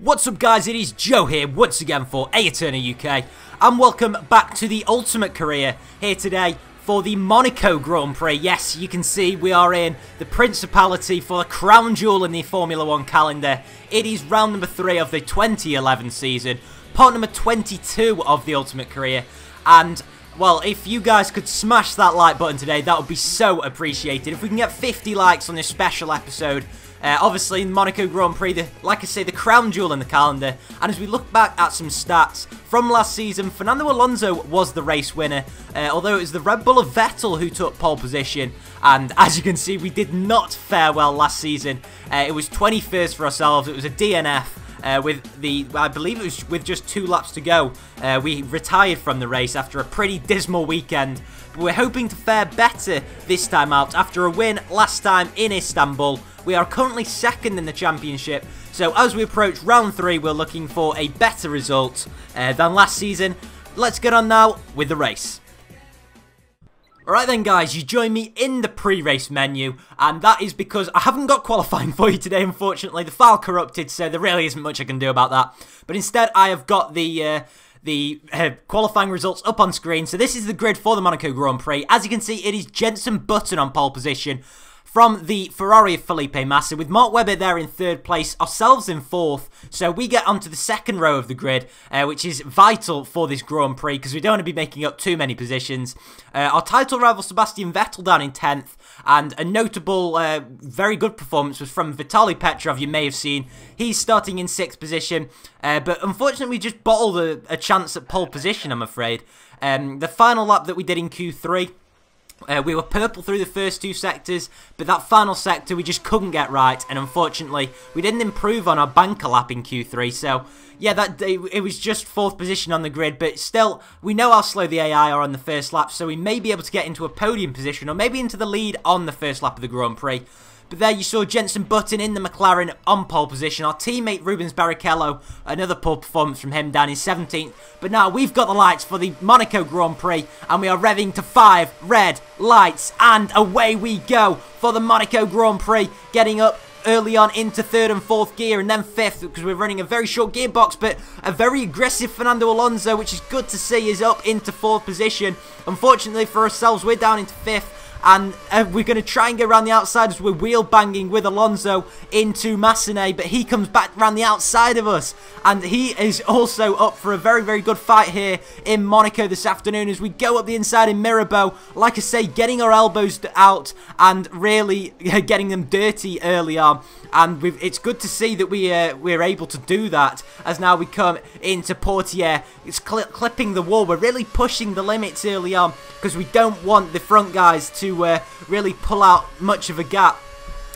What's up guys, it is Joe here once again for AETERNO UK and welcome back to the Ultimate Career here today for the Monaco Grand Prix. Yes, you can see we are in the Principality for the crown jewel in the Formula 1 calendar. It is round number 3 of the 2011 season, part number 22 of the Ultimate Career, and well, if you guys could smash that like button today, that would be so appreciated. If we can get 50 likes on this special episode, obviously, in Monaco Grand Prix, like I say, the crown jewel in the calendar. And as we look back at some stats from last season, Fernando Alonso was the race winner, although it was the Red Bull of Vettel who took pole position. And as you can see, we did not fare well last season. It was 21st for ourselves. It was a DNF. I believe it was with just 2 laps to go. We retired from the race after a pretty dismal weekend. But we're hoping to fare better this time out after a win last time in Istanbul. We are currently 2nd in the championship, so as we approach round 3, we're looking for a better result than last season. Let's get on now with the race. Alright then guys, you join me in the pre-race menu, and that is because I haven't got qualifying for you today, unfortunately. The file corrupted, so there really isn't much I can do about that. But instead, I have got the qualifying results up on screen. So this is the grid for the Monaco Grand Prix. As you can see, it is Jenson Button on pole position from the Ferrari of Felipe Massa, with Mark Webber there in 3rd place, ourselves in 4th, so we get onto the 2nd row of the grid, which is vital for this Grand Prix, because we don't want to be making up too many positions. Our title rival Sebastian Vettel down in 10th, and a notable, very good performance was from Vitaly Petrov, you may have seen. He's starting in 6th position, but unfortunately we just bottled a chance at pole position, I'm afraid. The final lap that we did in Q3, we were purple through the first 2 sectors, but that final sector we just couldn't get right, and unfortunately we didn't improve on our banker lap in Q3, so yeah, it was just 4th position on the grid, but still, we know how slow the AI are on the first lap, so we may be able to get into a podium position, or maybe into the lead on the first lap of the Grand Prix. But there you saw Jenson Button in the McLaren on pole position. Our teammate Rubens Barrichello, another poor performance from him down in 17th. But now we've got the lights for the Monaco Grand Prix, and we are revving to 5 red lights, and away we go for the Monaco Grand Prix, getting up early on into 3rd and 4th gear, and then 5th, because we're running a very short gearbox, but a very aggressive Fernando Alonso, which is good to see, is up into 4th position. Unfortunately for ourselves, we're down into 5th. And we're going to try and go around the outside as we're wheel banging with Alonso into Massene, but he comes back around the outside of us, and he is also up for a very, very good fight here in Monaco this afternoon as we go up the inside in Mirabeau. Like I say, getting our elbows out and really getting them dirty early on, and it's good to see that we're able to do that as now we come into Portier. It's clipping the wall. We're really pushing the limits early on because we don't want the front guys to really pull out much of a gap.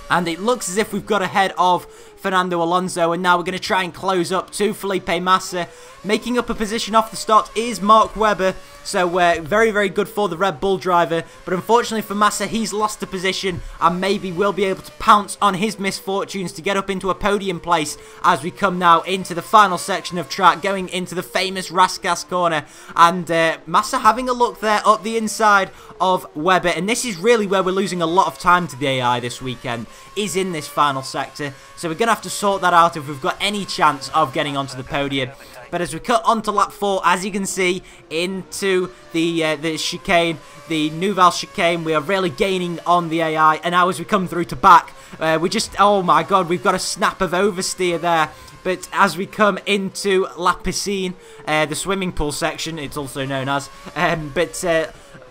And it looks as if we've got ahead of Fernando Alonso, and now we're going to try and close up to Felipe Massa. Making up a position off the start is Mark Webber, so very, very good for the Red Bull driver. But unfortunately for Massa, he's lost a position, and maybe we'll be able to pounce on his misfortunes to get up into a podium place as we come now into the final section of track, going into the famous Raskas corner. And Massa having a look there up the inside of Webber, and this is really where we're losing a lot of time to the AI this weekend, is in this final sector. So we're going to have to sort that out if we've got any chance of getting onto the podium. But as we cut onto lap 4, as you can see, into the chicane, the Nouvelle chicane, we are really gaining on the AI. And now as we come through to back, we just, oh my god, we've got a snap of oversteer there. But as we come into La Piscine, the swimming pool section, it's also known as,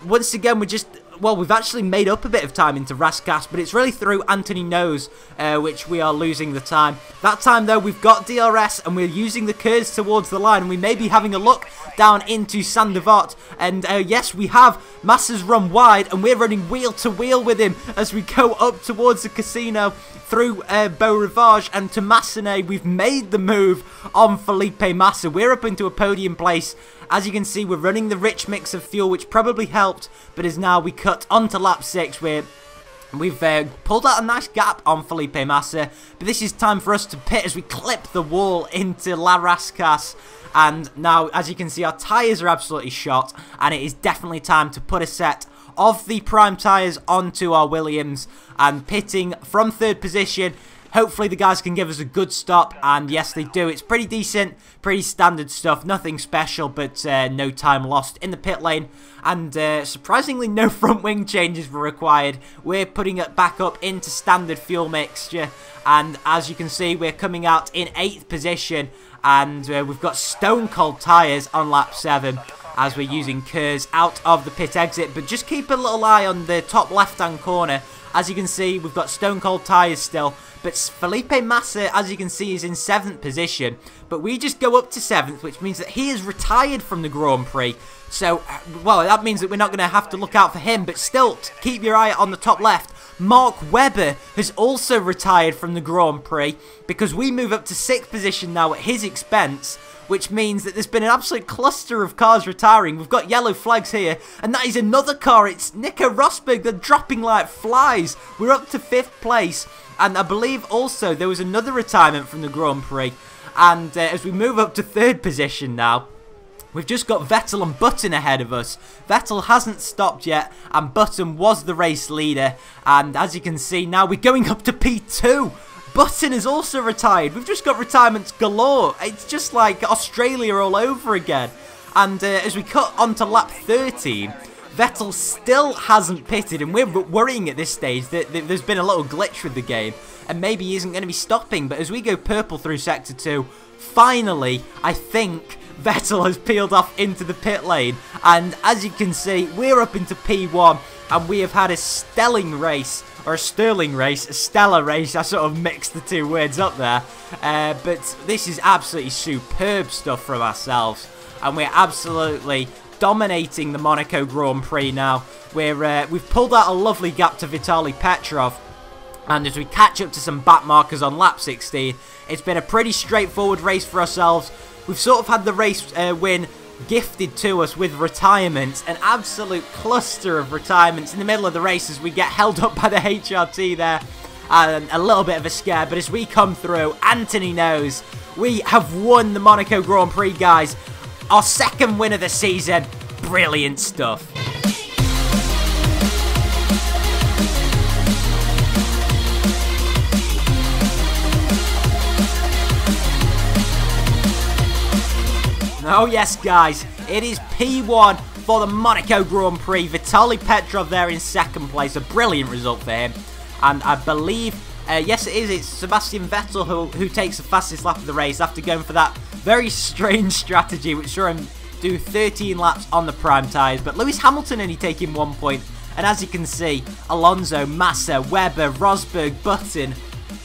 once again, we're just, well, we've actually made up a bit of time into Raskas, but it's really through Anthony Nose, which we are losing the time. That time, though, we've got DRS, and we're using the curves towards the line, and we may be having a look down into Saint-Devote, and yes, we have Massa's run wide, and we're running wheel to wheel with him as we go up towards the casino through Beau Rivage and to Massene. We've made the move on Felipe Massa. We're up into a podium place. As you can see, we're running the rich mix of fuel, which probably helped, but as now we cut onto lap 6, we've pulled out a nice gap on Felipe Massa, but this is time for us to pit as we clip the wall into La Raskas. And now, as you can see, our tyres are absolutely shot, and it is definitely time to put a set of the prime tyres onto our Williams, and pitting from 3rd position Hopefully the guys can give us a good stop, and yes they do. It's pretty decent, pretty standard stuff, nothing special, but no time lost in the pit lane, and surprisingly no front wing changes were required. We're putting it back up into standard fuel mixture, and as you can see we're coming out in 8th position, and we've got stone cold tyres on lap 7 as we're using Kers out of the pit exit. But just keep a little eye on the top left hand corner. As you can see, we've got stone cold tyres still, but Felipe Massa, as you can see, is in 7th position, but we just go up to 7th, which means that he is retired from the Grand Prix. So, well, that means that we're not going to have to look out for him, but still, keep your eye on the top left. Mark Webber has also retired from the Grand Prix, because we move up to 6th position now at his expense, which means that there's been an absolute cluster of cars retiring. We've got yellow flags here, and that is another car. It's Nico Rosberg. They're dropping like flies. We're up to 5th place, and I believe also there was another retirement from the Grand Prix. And as we move up to 3rd position now, we've just got Vettel and Button ahead of us. Vettel hasn't stopped yet, and Button was the race leader. And as you can see, now we're going up to P2. Button is also retired. We've just got retirements galore. It's just like Australia all over again. And as we cut onto lap 13, Vettel still hasn't pitted, and we're worrying at this stage that there's been a little glitch with the game, and maybe he isn't going to be stopping. But as we go purple through Sector 2, finally, I think Vettel has peeled off into the pit lane, and as you can see, we're up into P1, and we have had a stellar race, or a sterling race, a stellar race. I sort of mixed the two words up there, but this is absolutely superb stuff from ourselves, and we're absolutely dominating the Monaco Grand Prix now. We've pulled out a lovely gap to Vitaly Petrov, and as we catch up to some back markers on lap 16, it's been a pretty straightforward race for ourselves. We've sort of had the race win gifted to us with retirements, an absolute cluster of retirements in the middle of the race as we get held up by the HRT there, and a little bit of a scare. But as we come through, Anthony knows we have won the Monaco Grand Prix, guys. Our 2nd win of the season. Brilliant stuff. Oh yes, guys, it is P1 for the Monaco Grand Prix. Vitaly Petrov there in 2nd place, a brilliant result for him. And I believe, yes it is, it's Sebastian Vettel who takes the fastest lap of the race after going for that very strange strategy which saw him do 13 laps on the prime tyres. But Lewis Hamilton only taking 1 point, and as you can see, Alonso, Massa, Webber, Rosberg, Button,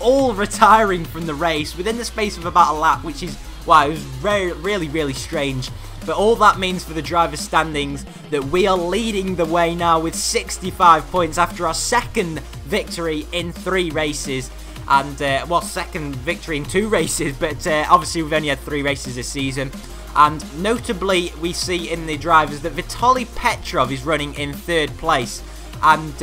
all retiring from the race within the space of about a lap, which is, wow, it was really strange. But all that means for the driver's standings that we are leading the way now with 65 points after our 2nd victory in 3 races. And, well, 2nd victory in 2 races, but obviously we've only had 3 races this season. And notably, we see in the drivers that Vitaly Petrov is running in 3rd place. And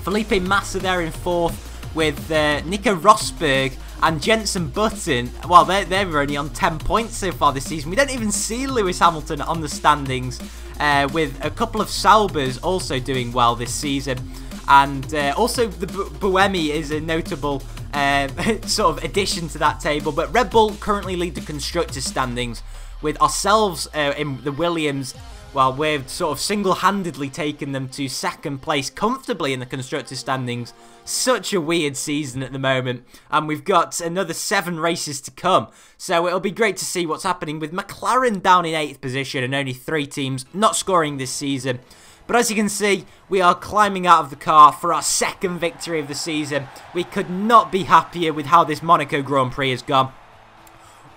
Felipe Massa there in 4th with Nico Rosberg and Jenson Button. Well, they're only on 10 points so far this season. We don't even see Lewis Hamilton on the standings, with a couple of Saubers also doing well this season. And also the Buemi is a notable sort of addition to that table. But Red Bull currently lead the Constructors standings, with ourselves in the Williams. Well, we've sort of single-handedly taken them to 2nd place comfortably in the Constructors standings. Such a weird season at the moment, and we've got another 7 races to come. So it'll be great to see what's happening with McLaren down in 8th position and only 3 teams not scoring this season. But as you can see, we are climbing out of the car for our 2nd victory of the season. We could not be happier with how this Monaco Grand Prix has gone.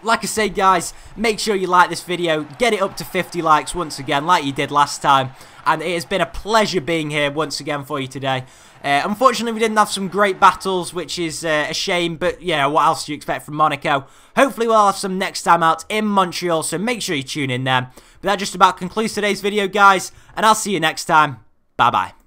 Like I say, guys, make sure you like this video, get it up to 50 likes once again, like you did last time. And it has been a pleasure being here once again for you today. Unfortunately, we didn't have some great battles, which is a shame, but, you know, what else do you expect from Monaco? Hopefully, we'll have some next time out in Montreal, so make sure you tune in there. But that just about concludes today's video, guys, and I'll see you next time. Bye-bye.